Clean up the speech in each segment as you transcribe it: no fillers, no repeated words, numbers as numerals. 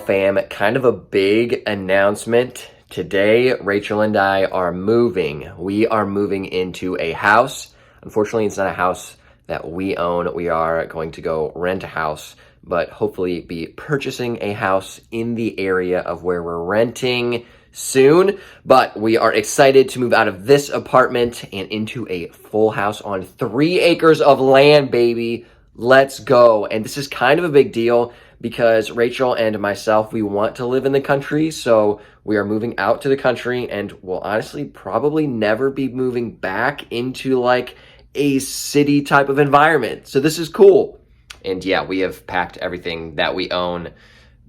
fam, kind of a big announcement. Today, Rachel and I are moving. We are moving into a house. Unfortunately, it's not a house that we own. We are going to go rent a house, but hopefully be purchasing a house in the area of where we're renting soon. But we are excited to move out of this apartment and into a full house on 3 acres of land, baby. Let's go. And this is kind of a big deal because Rachel and myself, we want to live in the country. So we are moving out to the country and will honestly probably never be moving back into like a city type of environment. So this is cool. And yeah, we have packed everything that we own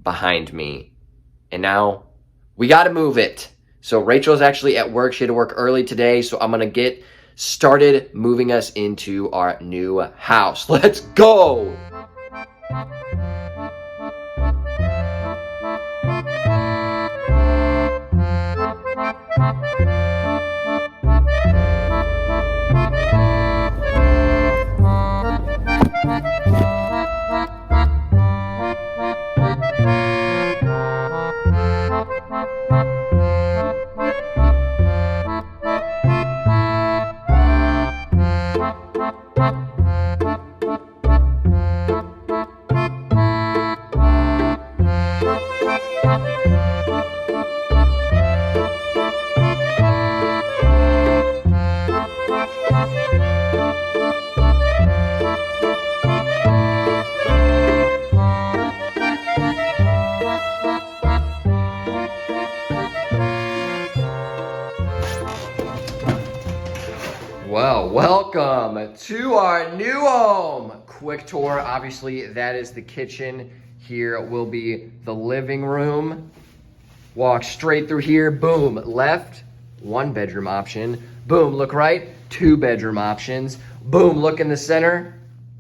behind me. And now we got to move it. So Rachel's actually at work. She had to work early today. So I'm going to get started moving us into our new house. Let's go. Well, welcome to our new home. Quick tour. Obviously, that is the kitchen. Here will be the living room. Walk straight through here. Boom. Left, 1 bedroom option. Boom. Look right, 2 bedroom options. Boom. Look in the center,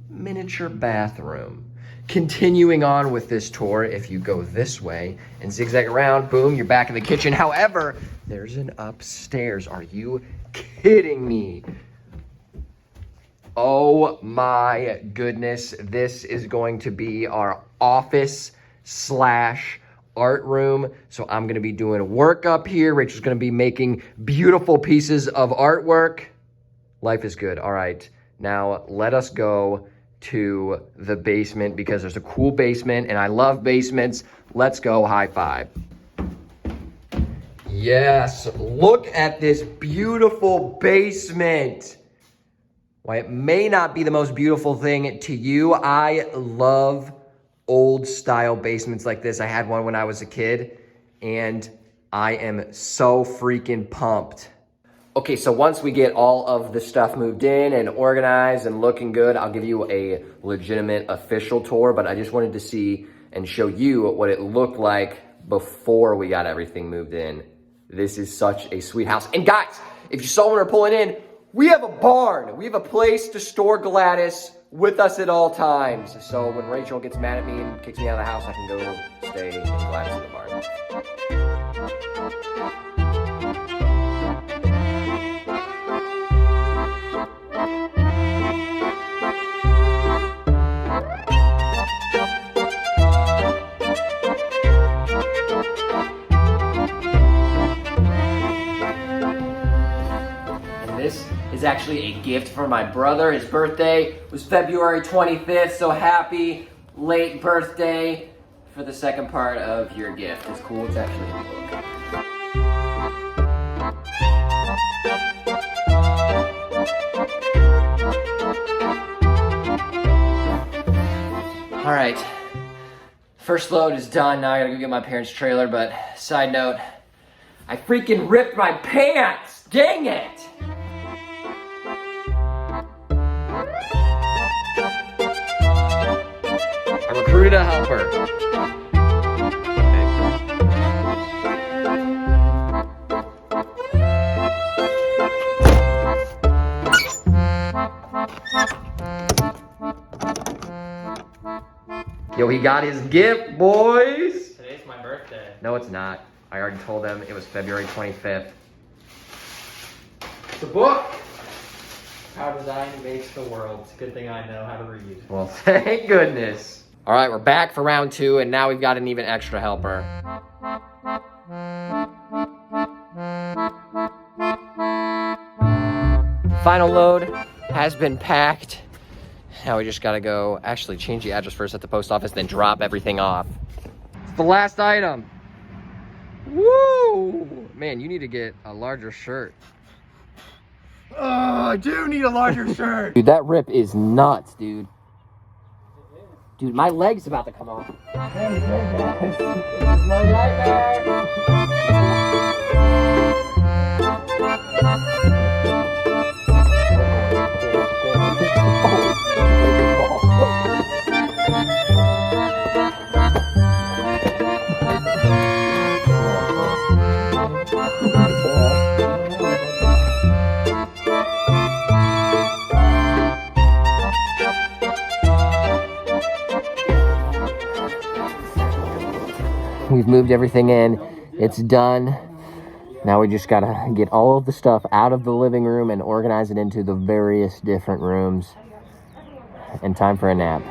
miniature bathroom. Continuing on with this tour, if you go this way and zigzag around, boom, you're back in the kitchen. However, there's an upstairs. Are you kidding me? Oh my goodness. This is going to be our office / art room. So I'm going to be doing work up here. Rachel's going to be making beautiful pieces of artwork. Life is good. All right. Now let us go to the basement because there's a cool basement and I love basements. Let's go. High five. Yes, look at this beautiful basement. While it may not be the most beautiful thing to you, I love old style basements like this. I had one when I was a kid and I am so freaking pumped. Okay, so once we get all of the stuff moved in and organized and looking good, I'll give you a legitimate official tour, but I just wanted to see and show you what it looked like before we got everything moved in. This is such a sweet house. And guys, if you saw when we were pulling in, we have a barn. We have a place to store Gladys with us at all times. So when Rachel gets mad at me and kicks me out of the house, I can go stay with Gladys in the barn. This is actually a gift for my brother. His birthday was February 25th, so happy late birthday for the second part of your gift. It's cool, it's actually a book. All right, first load is done. Now I gotta go get my parents' trailer, but side note, I freaking ripped my pants, dang it! I recruited a helper. Yo, he got his gift, boys! Today's my birthday. No, it's not. I already told them it was February 25th. It's a book! How design makes the world. It's a good thing I know how to read. Well, thank goodness. All right, we're back for round 2, and now we've got an even extra helper. Final load has been packed. Now we just gotta go actually change the address first at the post office, then drop everything off. It's the last item. Woo! Man, you need to get a larger shirt. Oh, I do need a larger shirt. Dude, that rip is nuts, dude. Dude, my leg's about to come off. We've moved everything in. It's done. Now we just gotta get all of the stuff out of the living room and organize it into the various different rooms. And time for a nap.